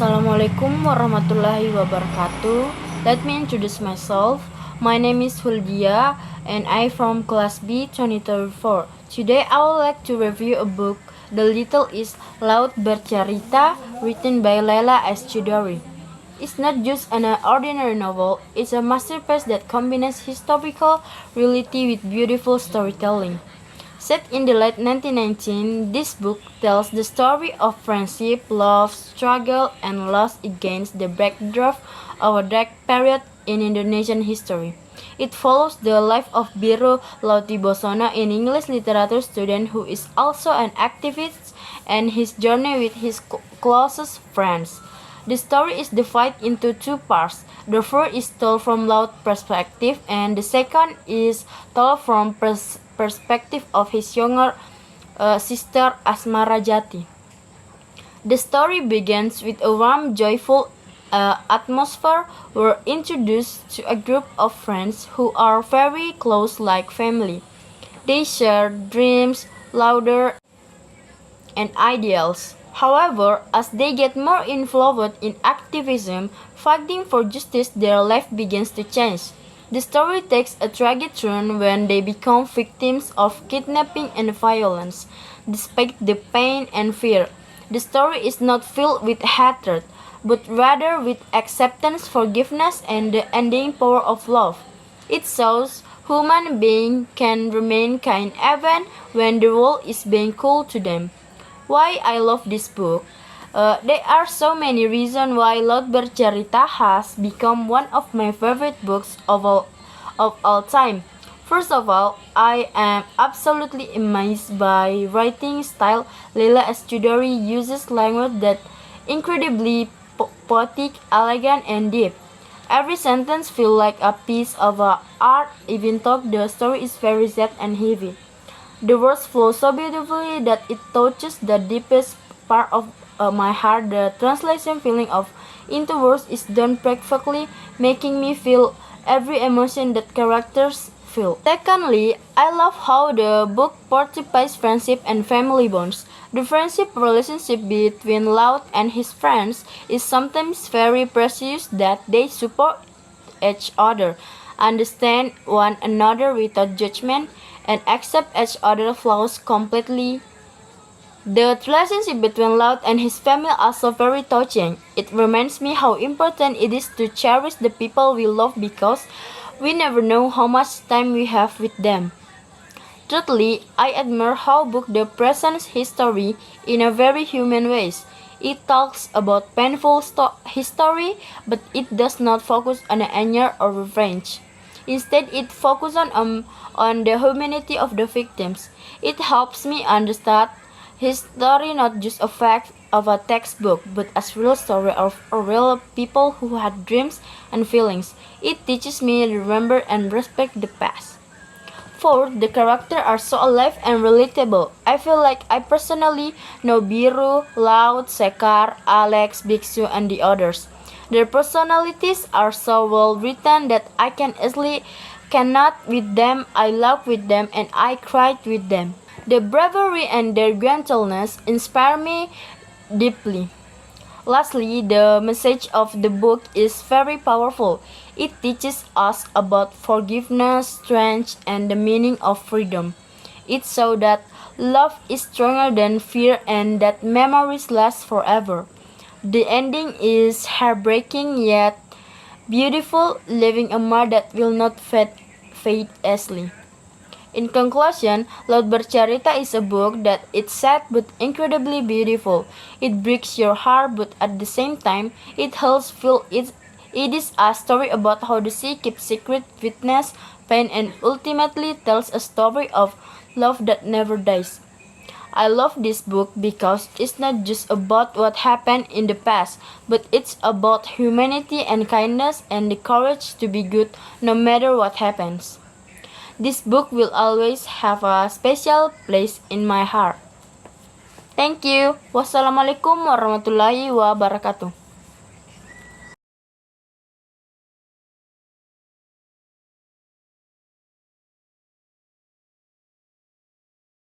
Assalamualaikum warahmatullahi wabarakatuh. Let me introduce myself. My name is Huldia and I from class B 2034. Today I would like to review a book, The Little is Laut Bercerita, written by Laila S. Chudori. It's not just an ordinary novel, it's a masterpiece that combines historical reality with beautiful storytelling. Set in the late 1919s, this book tells the story of friendship, love, struggle, and loss against the backdrop of a dark period in Indonesian history. It follows the life of Biru Lautibosono, an English literature student who is also an activist, and his journey with his closest friends. The story is divided into two parts. The first is told from Laut's perspective, and the second is told from perspective of his younger sister Asmara Jati. The story begins with a warm, joyful atmosphere. We're introduced to a group of friends who are very close, like family. They share dreams, laughter, and ideals. However, as they get more involved in activism, fighting for justice, their life begins to change. The story takes a tragic turn when they become victims of kidnapping and violence. Despite the pain and fear, the story is not filled with hatred, but rather with acceptance, forgiveness, and the ending power of love. It shows human beings can remain kind even when the world is being cruel to them. Why I love this book? There are so many reasons why Laut Bercerita has become one of my favorite books of all time. First of all, I am absolutely amazed by writing style. Laila S. Chudori uses language that incredibly poetic, elegant, and deep. Every sentence feels like a piece of art, even though the story is very sad and heavy. The words flow so beautifully that it touches the deepest part of my heart. The translation feeling of into words is done perfectly, making me feel every emotion that characters feel. Secondly, I love how the book portrays friendship and family bonds. The friendship relationship between Laut and his friends is sometimes very precious, that they support each other, understand one another without judgment, and accept each other's flaws completely. The relationship between Laut and his family is also very touching. It reminds me how important it is to cherish the people we love because we never know how much time we have with them. Thirdly, I admire how book the presents history in a very human ways. It talks about painful history, but it does not focus on anger or revenge. Instead, it focuses on the humanity of the victims. It helps me understand history not just a fact of a textbook, but as real story of real people who had dreams and feelings. It teaches me to remember and respect the past. Fourth, the characters are so alive and relatable. I feel like I personally know Biru, Laut, Sekar, Alex, Biksu, and the others. Their personalities are so well written that I can easily cannot with them, I laugh with them, and I cried with them. The bravery and their gentleness inspire me deeply. Lastly, the message of the book is very powerful. It teaches us about forgiveness, strength, and the meaning of freedom. It shows that love is stronger than fear and that memories last forever. The ending is heartbreaking yet beautiful, leaving a mark that will not fade easily. In conclusion, Laut Bercerita is a book that is sad but incredibly beautiful. It breaks your heart, but at the same time, it helps feel it. It is a story about how the sea keeps secret, witness, pain, and ultimately tells a story of love that never dies. I love this book because it's not just about what happened in the past, but it's about humanity and kindness and the courage to be good no matter what happens. This book will always have a special place in my heart. Thank you. Wassalamualaikum warahmatullahi wabarakatuh.